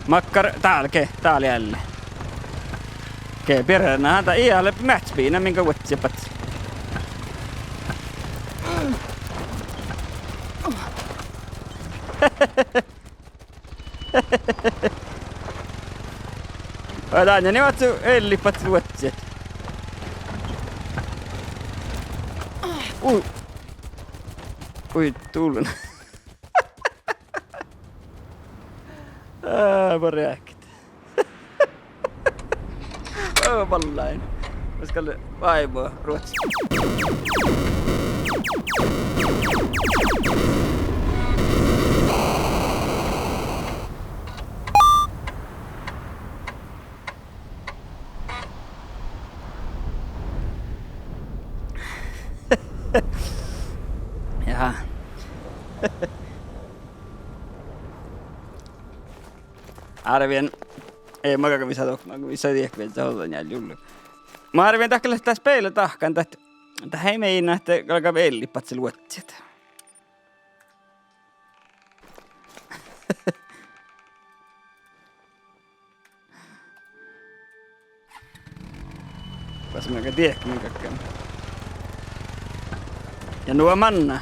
Makkar, täällä jälleen. Okei, perään häntä iälle matchpiina, minkä vuotsipat. Otetaan ja ne vatsu ellipat vuotsit. Ui, tullun. Pari äkkiä. Vallain. Koskalle vaimoa Ruotsi. Jaha. Arvien ei mä visa dokma, visa tiekkiä se on jäl jullu. Mä arvien tahkelle sitä speillä tahkan, että hei meinaa, että alkaa vellipat se luotsit. Vas mä tiekki minkäkään. Ja nuo manna.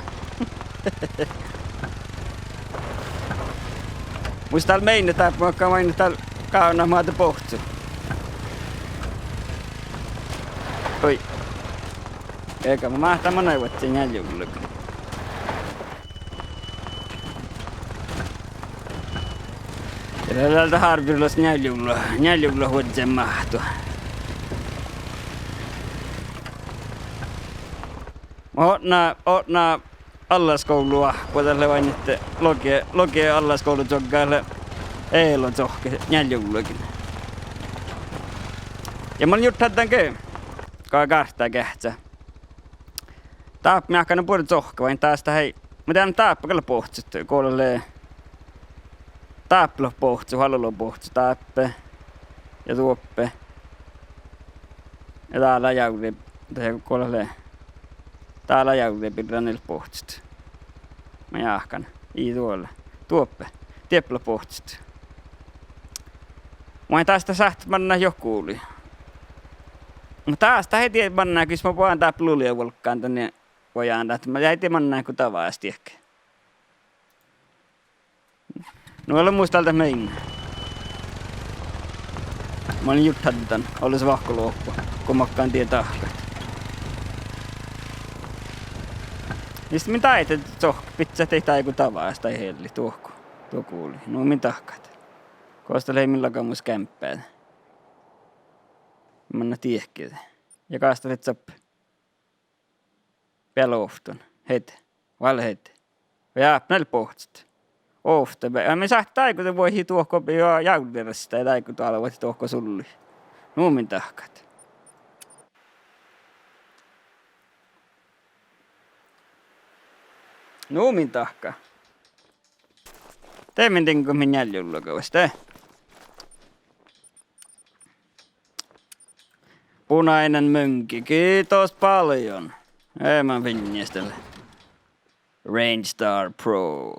Muista täällä meinetään, vaikka mainitaan kauna maata pohtsu. Oi. Eikä mä mahtaa mä neuvot sen jäljulle. Ja täältä harvirlos jäljulla huodisen mahtua. Ootnaa allaskoulua, kun tälle vain että logie allaskoulu joggaille eilon zohke jäljullakin. Ja mä olin juttu tämän kai kahtaa kähtsä. Taap miakkana puolet zohka, vain tästä hei. Mä tehdään taappakalla pohtsut, kuolelle. Taappalo pohtsu, halolo pohtsu, taappe. Ja tuoppe. Ja täällä jäuli, kuolelle. Täällä jäuli pidä niillä pohtsut. Mä jahkan. Ii tuolla. Tuoppe. Tieppalo pohtsut. Mä en tästä sähtömänä jo kuuli. Mutta tästä heti mannaa, kun mä voin tää plulia volkkaan tänne voidaan, että mä jäitin mannaa kuin tavaasti ehkä. No olen muistalta meinä. Mä olin just hätän, olisi vahkoluoppu, kun makkaan tie tahkat. Ja sit min taite pitsä teitä ei kuin tavaasti tai helli tuohku. Tuo kuuli. No min tahkat. Koostel ei milloinkaan muus kämppää. Manna tiehkeitä. Ja kaastelet soppi. Vielä ofton. Heti. Valle heti. Ja näillä pohtsit. Ofta. Ja me saa taikuta voi tuohko jauderasta ja taikuta ala voi tuohko sulli. Nuumin tahkat. Nuumin tahka. Teemin tinko min jäljulla kauasta. Punainen mönki, kiitos paljon. Ei mä vinjestele. Rangestar Pro.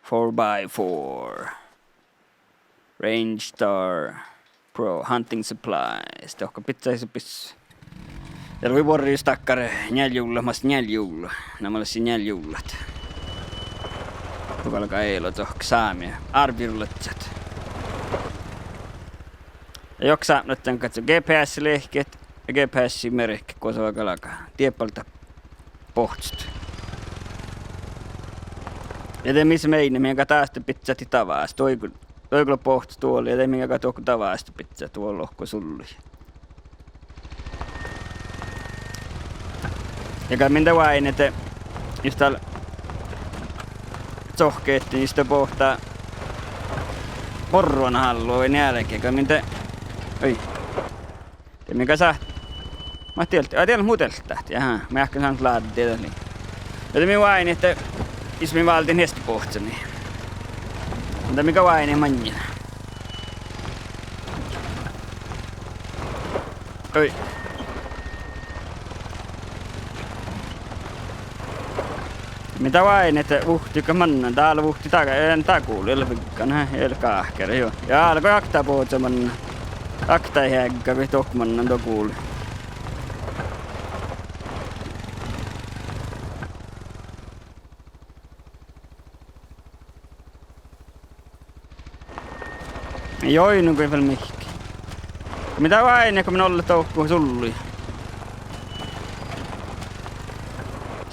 4x4. Rangestar Pro Hunting Supplies. Tohka pitsäisi pissu. Ja lui vorri stakkare njäljulla. Nämä olisi njäljullat. Tukalka eilo tohka saamia. Arvirulatsat. Ja joksa nyt katso GPS-lehket ja GPS-merkki, kun se on alkaa tiepalta pohtsit. Ja te missä meinä, minkä tästä pitsäti tavaasti. Toikulla pohtsi tuolla ja te minkä tuokku tavaasti pitsä tuolla lohko sulli. Ja kai mintä vain, että just täällä zohkeetti, niin sitä pohtaa porron halluun jälkeen. Kai mintä oi. Ja mikä saa? Mä tiedän muutelta tähti. Jaha, mä ehkä saan laadun tietysti. Joten minä vain, että jos minä valtin hestipohtsani. Mutta mikä vain ei manjina. Oi. Mitä vain, että vuhtiuka manna. Täällä vuhti takuuli, elvikkan, elkaahkere, joo. Ja alkoi aktaa puhutsa manna. Akta ei hägkä, kun tokmannan tokuuli. Joinu kuin vielä mihki. Mitä vain, kun minä ollaan toukkuun sulli.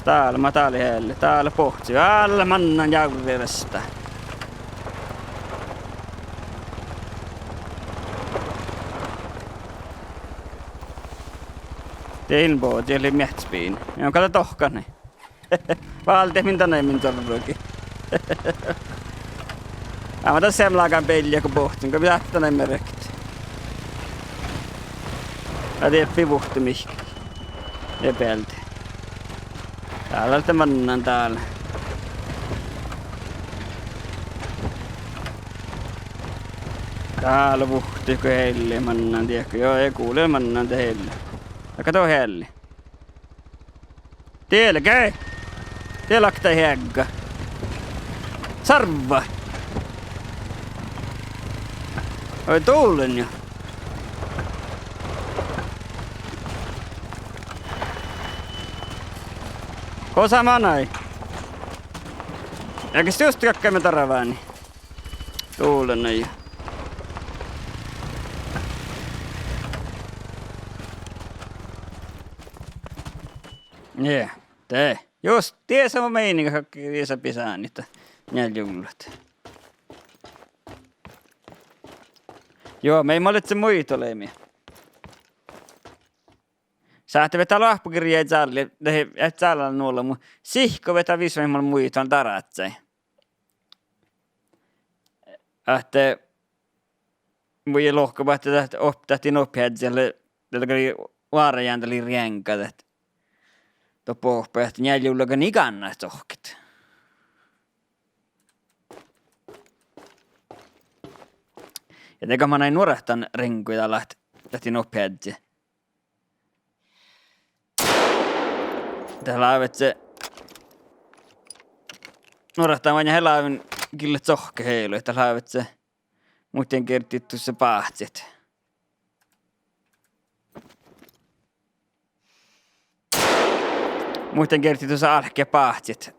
Täällä matali helle, täällä pohti. Täällä mannan jaurevestä. Tein pooti eli mätspiin. Ja on kato tohkane. Vaalte min tänne min torrukin. Mä tässä semlaakaan peliä kun pohtin, kun pitää tänne merkti. Mä tiedän pivuhti mihki. Epäilti. Täällä olette mannan täällä. Täällä vuhti kun heille mannan tiedätkö. Joo ei kuule mannan te heille. Ja kato heille. Teillä käy. Teillä akta hägga. Sarva. Oi tuulen jo. Kosa manai. Eikä se just kakkaimme taravääni. Tuulen jo. Jee, tee. Just tie sama meininkä hakki isä pisään niitä jäljullat. Joo, me ei valitse muita olemia. Saatte vetää lahpukirjaa täällä, et täällä nuolla muu. Sihko vetää visvaimmalla muita on taratsei. Että voi lohkapa, että optahtiin oppihat siellä, että vaarajäänteli rienkat, että pohpäät jäljulläkään ikanna tohkit. Ja teka mä näin nuorehtan renkuja lähtiin oppihatsi. Täällä aivat se nuorehtaan vain ja helaavin kyllä tohke heilu, että täällä aivat se muuten kertittu se pahtsit. Muuten kerti tuossa alkea pahtsit.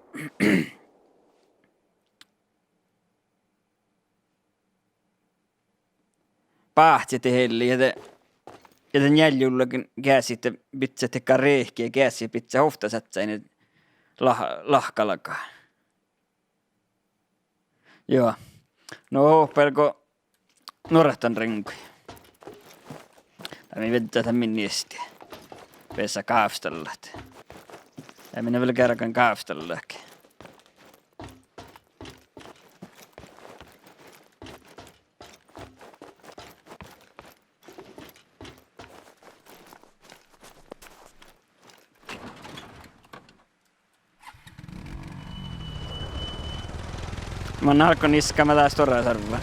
Pahtsit helli ja den jäljullakin käsitte pitää tehdä reihkiä käsiä pitää hoftasatsain lahkalakaan. Joo. No pelko norahtan renkuja. Tai me vedetään tämän niestiä. Pessä kaavstellat. Ei minä vielä kerran kaavstellakin. Mä nalko niska, mä taas torraa sarvaa.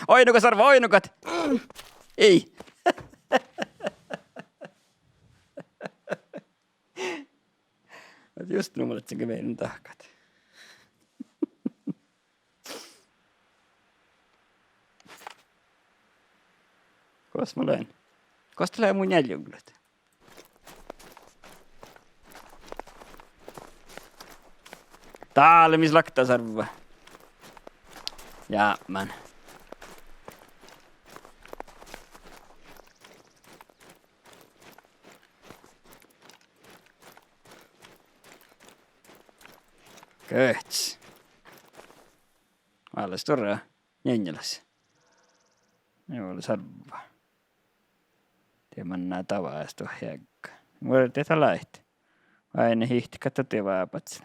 Oinuka sarva, oinukat! Ei! Just nuolet sen meidän tahkat. Kos mä löin? Kos tulee mun jäljunglet? Täällä mis laktaa sarva. Ja man. Köts. Alles torra Jenjelässä. Joo, oli sarva. Tiedän nää tavaista on hiekka. Voidaan tehdä lähti. Aina hihti katso tevaapat.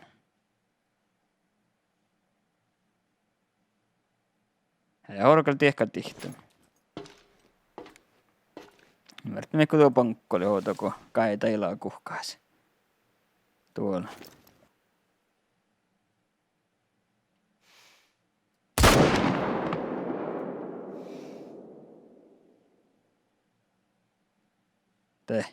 Ja orkalla tiekka tihtynyt. Ymmärrämme kun tuo pankko oli hoitako kaita ilaa kuhkaasi. Tuolla. Tee.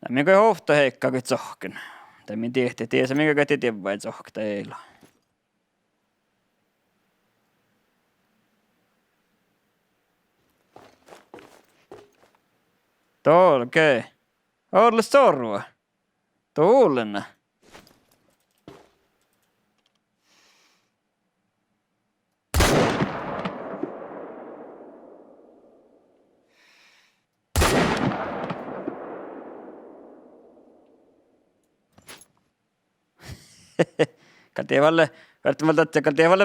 Minkä hofta heikkaa kuin tsohken. Tai min tiehti tiesä minkä käti tievää tsohkta eila. Tolkee. Olla sorua. Tuulenna. Katievalle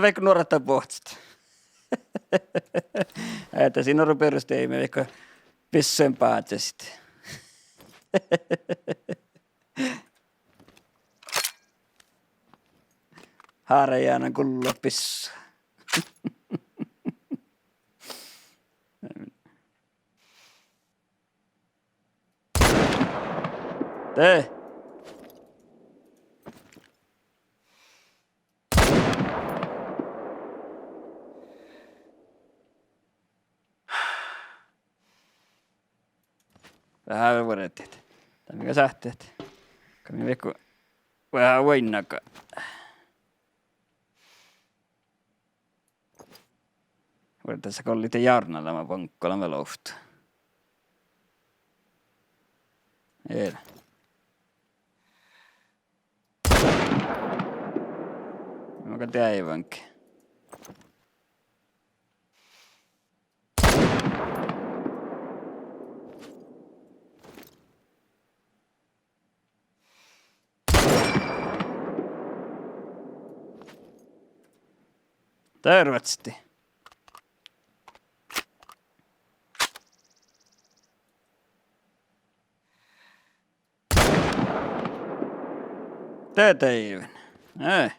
vaikka nuorattaa pohtsta. Että siinä on peruste ei me vaikka pissujen päätä sitten. Haarajana kulla pissu. Tee. Vähän vuodet. Tai mikä sähteet. Kami veikko vähän voinnaka. Vuodet tässä kollite jarnalla mä pankkola mä louhtu. Ei. Mä katsoin aivankin. Tervetuloa. Teet even. Ei.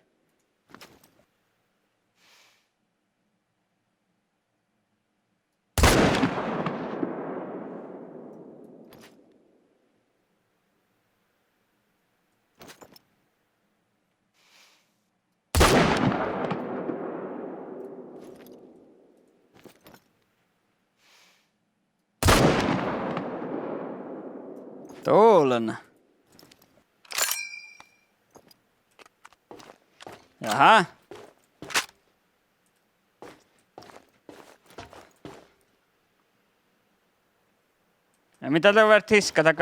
Tuulen. Jaha. Ja mitä te voit hiskata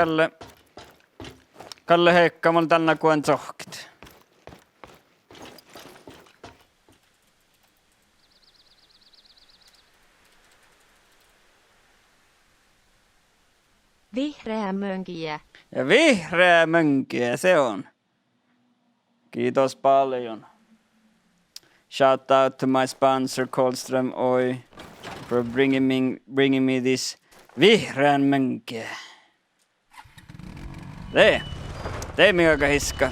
Kalle Heikkamon tänne kuin tsohkit? Vihreä mönkiä. Ja vihreä mönkiä se on. Kiitos paljon. Shout out to my sponsor Coldström Oy for bringing me this vihreän mönkiä. Tee mikä hiska.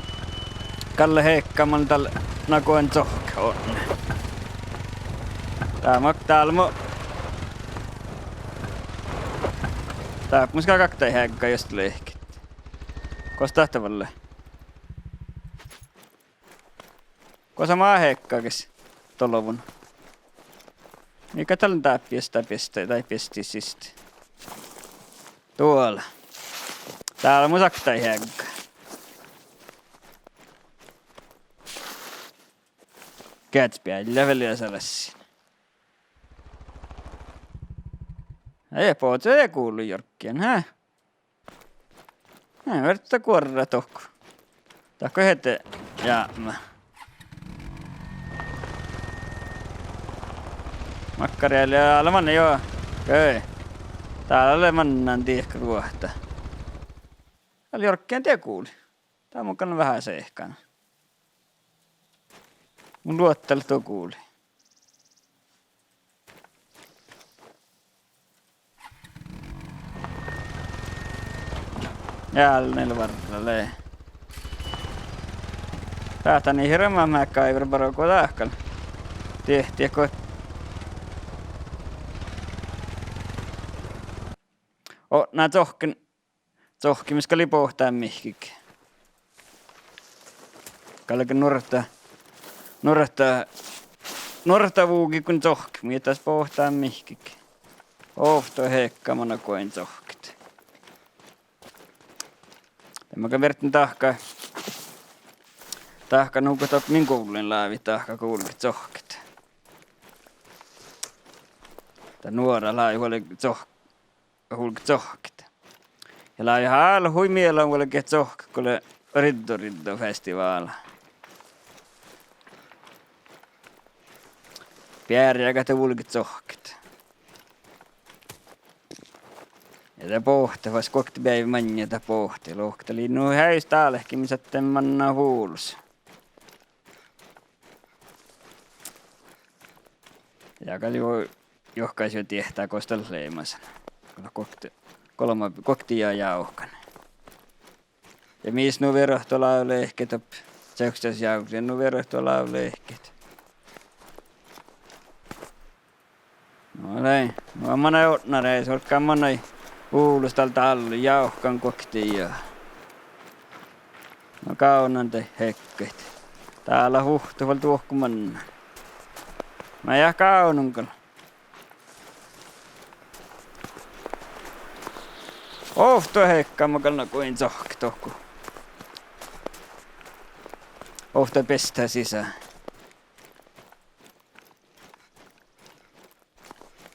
Kalle Heikkamon tällä nakuen tsohka on. Täällä muska kaktai häkkä just lehkit. Kos tahtavalle? Kosa maa häkkäkis tolovun. Mikä tällä tää piesti sisti. Tuolla. Täällä mun saktai häkkä. Kätspiä leveliä sellaisia. Ei pootse ei kuulu jorkkien, hä? Hä, verta kuorra tohku. Tahko hete jäämä. Makkareilla ja alamanne joo. Köi. Täällä olemannan tiehkä ruohta. Täällä jorkkien tie kuuli. Tää on mukana vähän seihkana. Mun luottelu tuo kuuli. Jälleen varrelle. Päätä niin hirveän mä kaiveri baroko tähkän. Tehtiekö? Nää Zohkimiska lipohtaa mihkik. Kalken norta vuuki kun zohki. Mietäs pohtaa mihkik. Ohto heekkamana koin zohkit. Tämäkä vertin tahka nukutat min kuulin laavi tahka kuulkit zohkit. Tää nuora laavi huolkit zohkit. Ja laavi haala hui miellä on huolkit zohk, kuule riddo festivaala. Piääriäkä te huolkit zohkit. Ja tää pohti, vas kokti päivä manja tää pohti. Lohteli nuu häistä alehkimiset manna huulus. Ja kalli johkaisi jo tiehtää kostel leimasen. Kokti ja jauhkan. Ja mis nu verahto laulehket op. Sekstas jauhkan nu verahto laulehket. No näin. No manna otnare, sorkkaan manna huulus tältä allu jauhkan kokti ja. No kaunan te hekket. Täällä huhtuval tuohkumanna. Mä jää kaununkaan. Ohto heikkaamakalna kuin zohki tohku. Ohto pestää sisään.